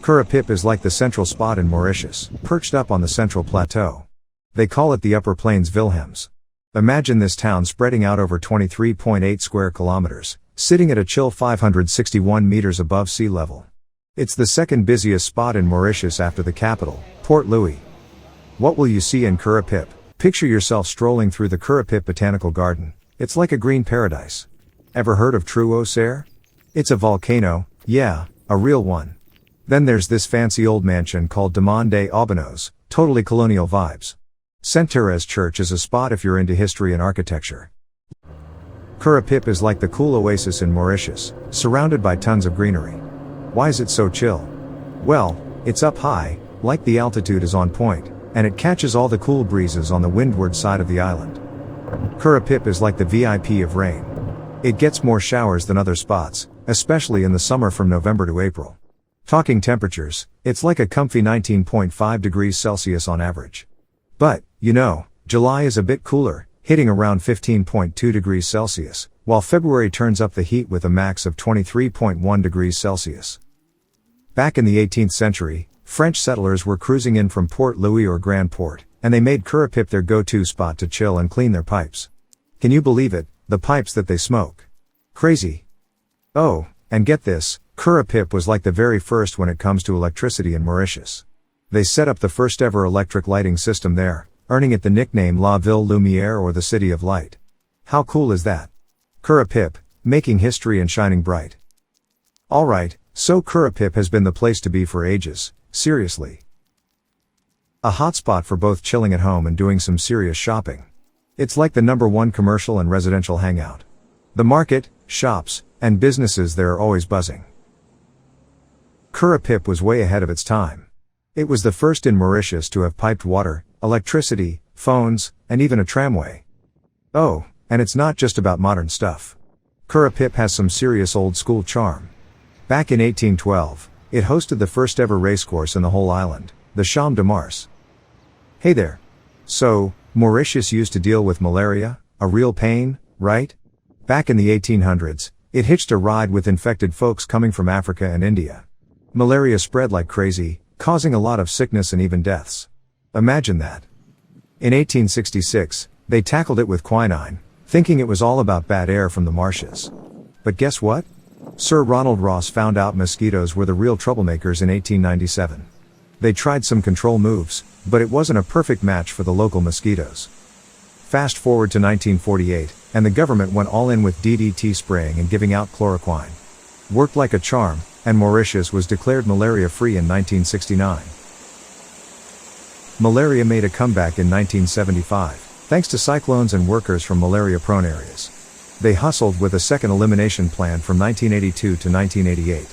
Curepipe is like the central spot in Mauritius, perched up on the central plateau. They call it the Upper Plains Wilhelms. Imagine this town spreading out over 23.8 square kilometers, sitting at a chill 561 meters above sea level. It's the second busiest spot in Mauritius after the capital, Port Louis. What will you see in Curepipe? Picture yourself strolling through the Curepipe Botanical Garden. It's like a green paradise. Ever heard of Troux? It's a volcano, yeah, a real one. Then there's this fancy old mansion called Domaine des Aubenos, totally colonial vibes. Saint-Thérèse Church is a spot if you're into history and architecture. Curepipe is like the cool oasis in Mauritius, surrounded by tons of greenery. Why is it so chill? Well, it's up high, like the altitude is on point, and it catches all the cool breezes on the windward side of the island. Curepipe is like the VIP of rain. It gets more showers than other spots, especially in the summer from November to April. Talking temperatures, it's like a comfy 19.5 degrees Celsius on average. But, July is a bit cooler, hitting around 15.2 degrees Celsius, while February turns up the heat with a max of 23.1 degrees Celsius. Back in the 18th century, French settlers were cruising in from Port Louis or Grand Port, and they made Curepipe their go-to spot to chill and clean their pipes. Can you believe it, the pipes that they smoke? Crazy. Oh, and get this, Curepipe was like the very first when it comes to electricity in Mauritius. They set up the first ever electric lighting system there, earning it the nickname La Ville Lumière or the City of Light. How cool is that? Curepipe, making history and shining bright. Alright, so Curepipe has been the place to be for ages, seriously. A hotspot for both chilling at home and doing some serious shopping. It's like the #1 commercial and residential hangout. The market, shops, and businesses there are always buzzing. Curepipe was way ahead of its time. It was the first in Mauritius to have piped water, electricity, phones, and even a tramway. Oh, and it's not just about modern stuff. Curepipe has some serious old school charm. Back in 1812, it hosted the first ever racecourse in the whole island, the Champ de Mars. Hey there. So, Mauritius used to deal with malaria, a real pain, right? Back in the 1800s, it hitched a ride with infected folks coming from Africa and India. Malaria spread like crazy, causing a lot of sickness and even deaths. Imagine that. In 1866, they tackled it with quinine, thinking it was all about bad air from the marshes. But guess what? Sir Ronald Ross found out mosquitoes were the real troublemakers in 1897. They tried some control moves, but it wasn't a perfect match for the local mosquitoes. Fast forward to 1948, and the government went all in with DDT spraying and giving out chloroquine. Worked like a charm, and Mauritius was declared malaria-free in 1969. Malaria made a comeback in 1975, thanks to cyclones and workers from malaria-prone areas. They hustled with a second elimination plan from 1982 to 1988.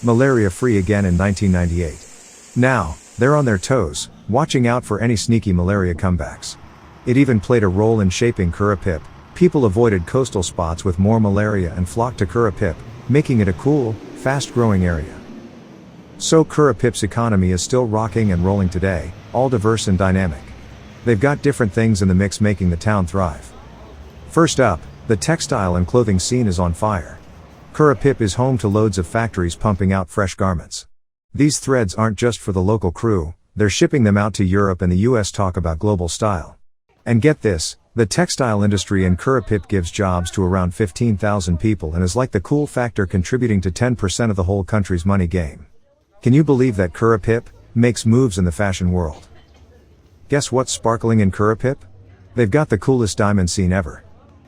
Malaria-free again in 1998. Now, they're on their toes, watching out for any sneaky malaria comebacks. It even played a role in shaping Curepipe. People avoided coastal spots with more malaria and flocked to Curepipe, making it a cool, fast-growing area. So Curepipe's economy is still rocking and rolling today, all diverse and dynamic. They've got different things in the mix making the town thrive. First up, the textile and clothing scene is on fire. Curepipe is home to loads of factories pumping out fresh garments. These threads aren't just for the local crew, they're shipping them out to Europe and the US. Talk about global style. And get this, the textile industry in Curepipe gives jobs to around 15,000 people and is like the cool factor contributing to 10% of the whole country's money game. Can you believe that Curepipe makes moves in the fashion world? Guess what's sparkling in Curepipe? They've got the coolest diamond scene ever.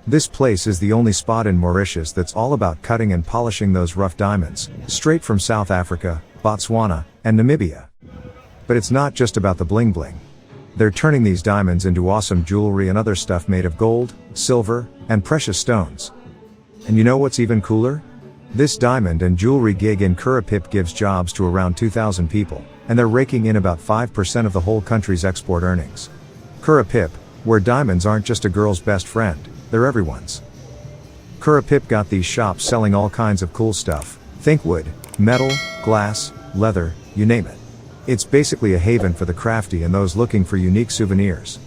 This place is the only spot in Mauritius that's all about cutting and polishing those rough diamonds, straight from South Africa, Botswana, and Namibia. But it's not just about the bling bling. They're turning these diamonds into awesome jewelry and other stuff made of gold, silver, and precious stones. And you know what's even cooler? This diamond and jewelry gig in Curepipe gives jobs to around 2,000 people, and they're raking in about 5% of the whole country's export earnings. Curepipe, where diamonds aren't just a girl's best friend, they're everyone's. Curepipe got these shops selling all kinds of cool stuff. Think wood, metal, glass, leather, you name it. It's basically a haven for the crafty and those looking for unique souvenirs.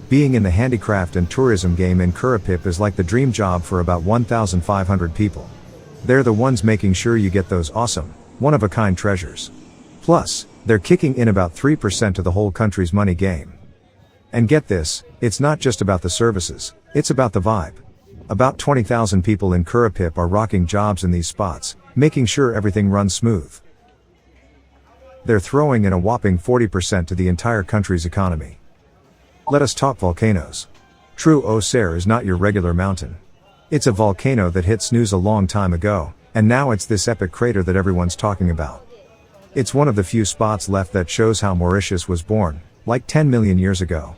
Being in the handicraft and tourism game in Curepipe is like the dream job for about 1,500 people. They're the ones making sure you get those awesome, one-of-a-kind treasures. Plus, they're kicking in about 3% of the whole country's money game. And get this, it's not just about the services, it's about the vibe. About 20,000 people in Curepipe are rocking jobs in these spots, making sure everything runs smooth. They're throwing in a whopping 40% to the entire country's economy. Let us talk volcanoes. Troux is not your regular mountain. It's a volcano that hit snooze a long time ago, and now it's this epic crater that everyone's talking about. It's one of the few spots left that shows how Mauritius was born, like 10 million years ago.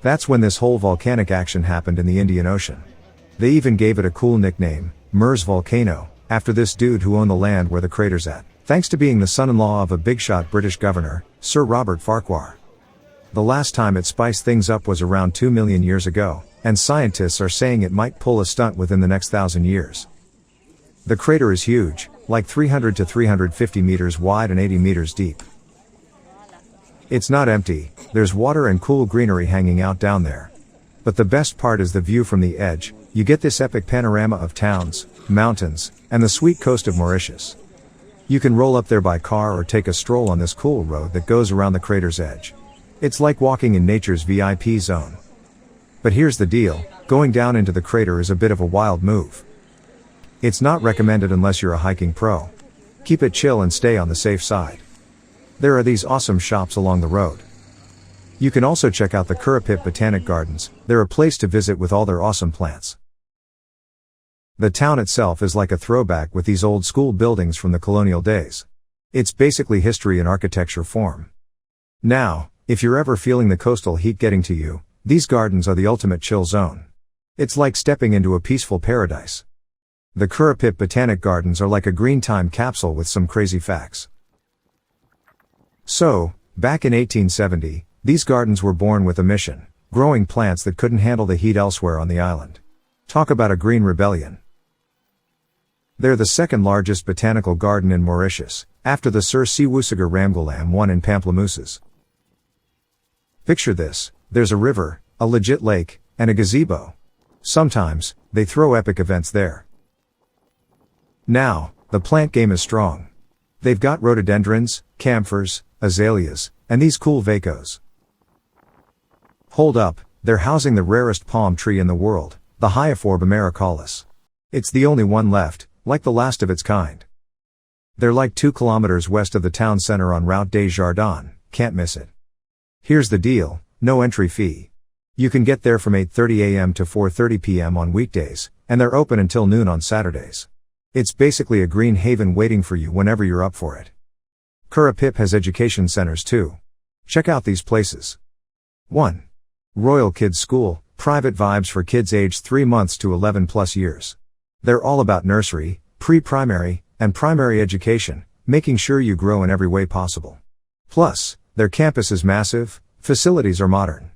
That's when this whole volcanic action happened in the Indian Ocean. They even gave it a cool nickname, Mers Volcano, after this dude who owned the land where the crater's at, thanks to being the son-in-law of a big-shot British governor, Sir Robert Farquhar. The last time it spiced things up was around 2 million years ago, and scientists are saying it might pull a stunt within the next 1,000 years. The crater is huge, like 300 to 350 meters wide and 80 meters deep. It's not empty, there's water and cool greenery hanging out down there. But the best part is the view from the edge. You get this epic panorama of towns, mountains, and the sweet coast of Mauritius. You can roll up there by car or take a stroll on this cool road that goes around the crater's edge. It's like walking in nature's VIP zone. But here's the deal, going down into the crater is a bit of a wild move. It's not recommended unless you're a hiking pro. Keep it chill and stay on the safe side. There are these awesome shops along the road. You can also check out the Curepipe Botanic Gardens, they're a place to visit with all their awesome plants. The town itself is like a throwback with these old school buildings from the colonial days. It's basically history in architecture form. Now, if you're ever feeling the coastal heat getting to you, these gardens are the ultimate chill zone. It's like stepping into a peaceful paradise. The Curepipe Botanic Gardens are like a green time capsule with some crazy facts. So, back in 1870, these gardens were born with a mission, growing plants that couldn't handle the heat elsewhere on the island. Talk about a green rebellion. They're the second largest botanical garden in Mauritius, after the Sir Siwusiger Ramgulam one in Pamplemousses. Picture this, there's a river, a legit lake, and a gazebo. Sometimes, they throw epic events there. Now, the plant game is strong. They've got rhododendrons, camphors, azaleas, and these cool vacos. Hold up, they're housing the rarest palm tree in the world, the Hyaphorb americalis. It's the only one left, like the last of its kind. They're like 2 kilometers west of the town center on Route des Jardins, can't miss it. Here's the deal, no entry fee. You can get there from 8:30 a.m. to 4:30 p.m. on weekdays, and they're open until noon on Saturdays. It's basically a green haven waiting for you whenever you're up for it. Curepipe has education centers too. Check out these places. 1. Royal Kids School, private vibes for kids aged 3 months to 11 plus years. They're all about nursery, pre-primary, and primary education, making sure you grow in every way possible. Plus, their campus is massive, facilities are modern.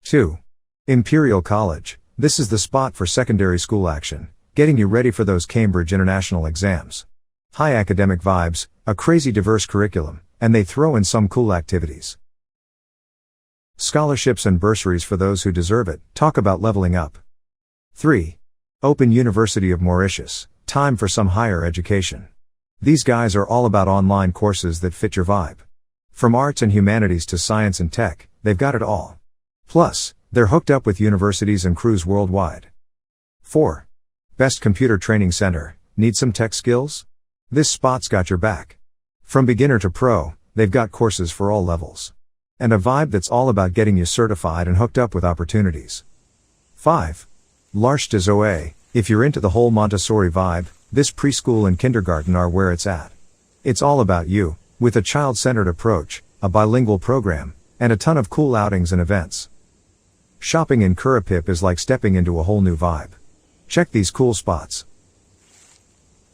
2. Imperial College, this is the spot for secondary school action, getting you ready for those Cambridge International exams. High academic vibes, a crazy diverse curriculum, and they throw in some cool activities. Scholarships and bursaries for those who deserve it, talk about leveling up. 3. Open University of Mauritius, time for some higher education. These guys are all about online courses that fit your vibe. From arts and humanities to science and tech, they've got it all. Plus, they're hooked up with universities and crews worldwide. 4. Best Computer Training Center, need some tech skills? This spot's got your back. From beginner to pro, they've got courses for all levels. And a vibe that's all about getting you certified and hooked up with opportunities. 5. Lush des Oe, if you're into the whole Montessori vibe, this preschool and kindergarten are where it's at. It's all about you, with a child-centered approach, a bilingual program, and a ton of cool outings and events. Shopping in Curepipe is like stepping into a whole new vibe. Check these cool spots.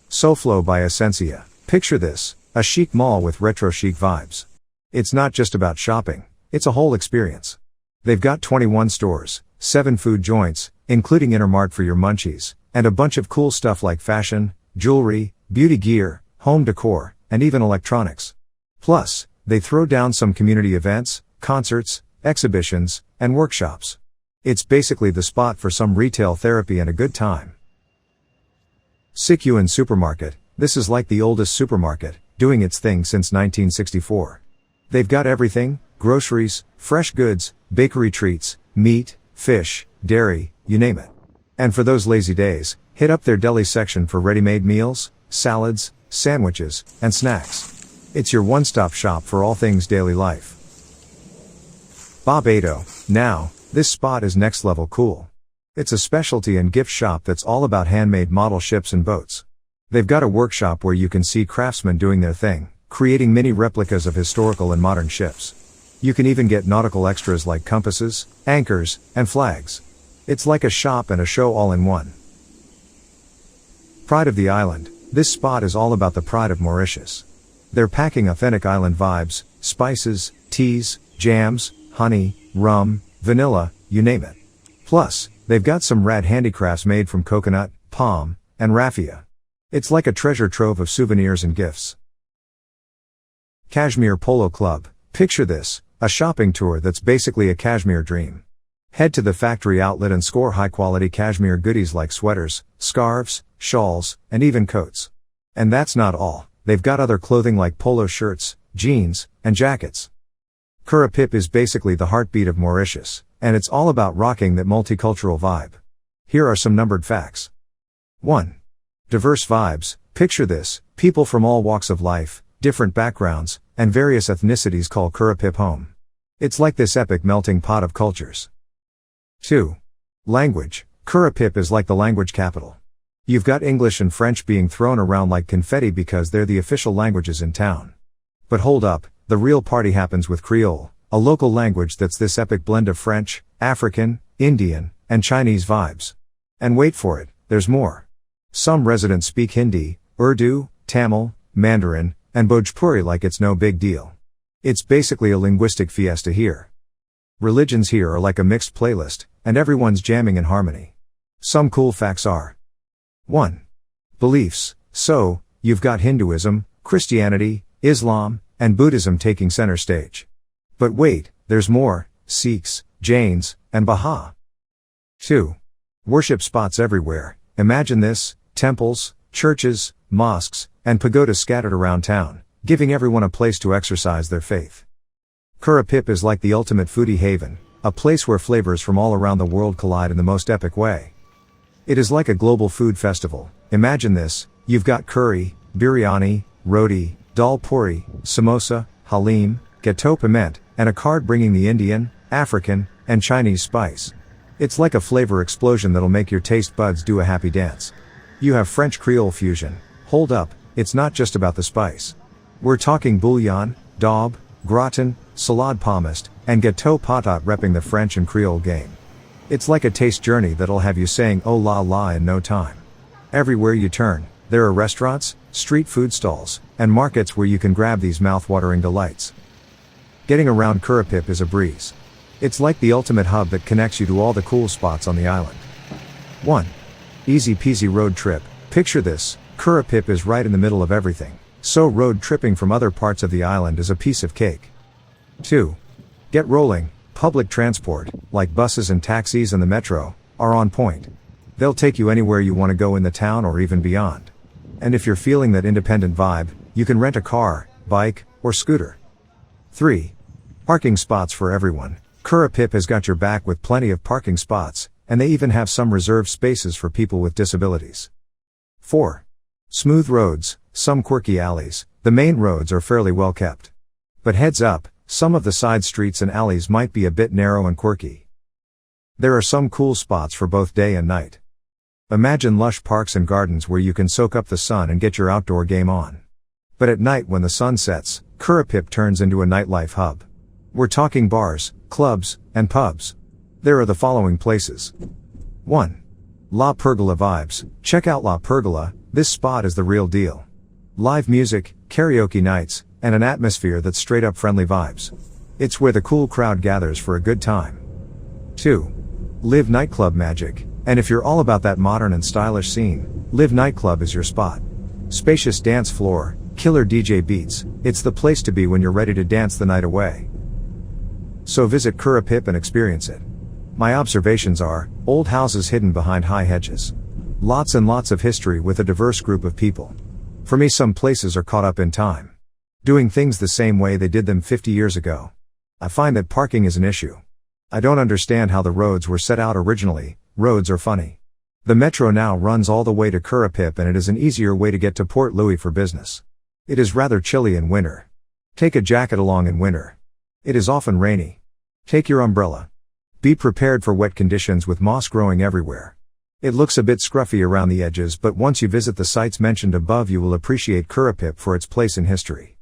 Soflo by Essentia, picture this, a chic mall with retro chic vibes. It's not just about shopping, it's a whole experience. They've got 21 stores, 7 food joints, including Intermart for your munchies, and a bunch of cool stuff like fashion, jewelry, beauty gear, home decor, and even electronics. Plus, they throw down some community events, concerts, exhibitions, and workshops. It's basically the spot for some retail therapy and a good time. Sikyuan Supermarket, this is like the oldest supermarket, doing its thing since 1964. They've got everything: groceries, fresh goods, bakery treats, meat, fish, dairy, you name it. And for those lazy days, hit up their deli section for ready-made meals, salads, sandwiches, and snacks. It's your one-stop shop for all things daily life. Bobado, now, this spot is next level cool. It's a specialty and gift shop that's all about handmade model ships and boats. They've got a workshop where you can see craftsmen doing their thing, creating mini replicas of historical and modern ships. You can even get nautical extras like compasses, anchors, and flags. It's like a shop and a show all in one. Pride of the Island, this spot is all about the pride of Mauritius. They're packing authentic island vibes, spices, teas, jams, honey, rum, vanilla, you name it. Plus, they've got some rad handicrafts made from coconut, palm, and raffia. It's like a treasure trove of souvenirs and gifts. Kashmir Polo Club, picture this, a shopping tour that's basically a cashmere dream. Head to the factory outlet and score high-quality cashmere goodies like sweaters, scarves, shawls, and even coats. And that's not all, they've got other clothing like polo shirts, jeans, and jackets. Curepipe is basically the heartbeat of Mauritius, and it's all about rocking that multicultural vibe. Here are some numbered facts. 1. Diverse vibes, picture this, people from all walks of life, different backgrounds, and various ethnicities call Curepipe home. It's like this epic melting pot of cultures. 2. Language, Curepipe is like the language capital. You've got English and French being thrown around like confetti because they're the official languages in town. But hold up, the real party happens with Creole, a local language that's this epic blend of French, African, Indian, and Chinese vibes. And wait for it, there's more. Some residents speak Hindi, Urdu, Tamil, Mandarin, and Bhojpuri like it's no big deal. It's basically a linguistic fiesta here. Religions here are like a mixed playlist, and everyone's jamming in harmony. Some cool facts are: 1. Beliefs, so, you've got Hinduism, Christianity, Islam, and Buddhism taking center stage. But wait, there's more: Sikhs, Jains, and Baha. 2. Worship spots everywhere, imagine this: temples, churches, mosques, and pagodas scattered around town, giving everyone a place to exercise their faith. Curepipe is like the ultimate foodie haven, a place where flavors from all around the world collide in the most epic way. It is like a global food festival. Imagine this: you've got curry, biryani, roti, dal puri, samosa, halim, gâteau piment, and a card bringing the Indian, African, and Chinese spice. It's like a flavor explosion that'll make your taste buds do a happy dance. You have French Creole fusion. Hold up, it's not just about the spice. We're talking bouillon, daube, gratin, salade pommes, and gâteau patat repping the French and Creole game. It's like a taste journey that'll have you saying oh la la in no time. Everywhere you turn, there are restaurants, street food stalls, and markets where you can grab these mouth-watering delights. Getting around Curepipe is a breeze. It's like the ultimate hub that connects you to all the cool spots on the island. 1. Easy peasy road trip, picture this, Curepipe is right in the middle of everything, so road tripping from other parts of the island is a piece of cake. 2. Get rolling, public transport, like buses and taxis and the metro, are on point. They'll take you anywhere you want to go in the town or even beyond. And if you're feeling that independent vibe, you can rent a car, bike, or scooter. 3. Parking spots for everyone. Curepipe has got your back with plenty of parking spots, and they even have some reserved spaces for people with disabilities. 4. Smooth roads, some quirky alleys, the main roads are fairly well kept. But heads up, some of the side streets and alleys might be a bit narrow and quirky. There are some cool spots for both day and night. Imagine lush parks and gardens where you can soak up the sun and get your outdoor game on. But at night when the sun sets, Curepipe turns into a nightlife hub. We're talking bars, clubs, and pubs. There are the following places. 1. La Pergola vibes. Check out La Pergola, this spot is the real deal. Live music, karaoke nights, and an atmosphere that's straight up friendly vibes. It's where the cool crowd gathers for a good time. 2. Live nightclub magic, and if you're all about that modern and stylish scene, Live nightclub is your spot. Spacious dance floor, killer DJ beats, it's the place to be when you're ready to dance the night away. So visit Curepipe and experience it. My observations are, old houses hidden behind high hedges. Lots and lots of history with a diverse group of people. For me, some places are caught up in time, doing things the same way they did them 50 years ago. I find that parking is an issue. I don't understand how the roads were set out originally. Roads are funny. The metro now runs all the way to Curepipe, and it is an easier way to get to Port Louis for business. It is rather chilly in winter. Take a jacket along in winter. It is often rainy. Take your umbrella. Be prepared for wet conditions with moss growing everywhere. It looks a bit scruffy around the edges, but once you visit the sites mentioned above, you will appreciate Curepipe for its place in history.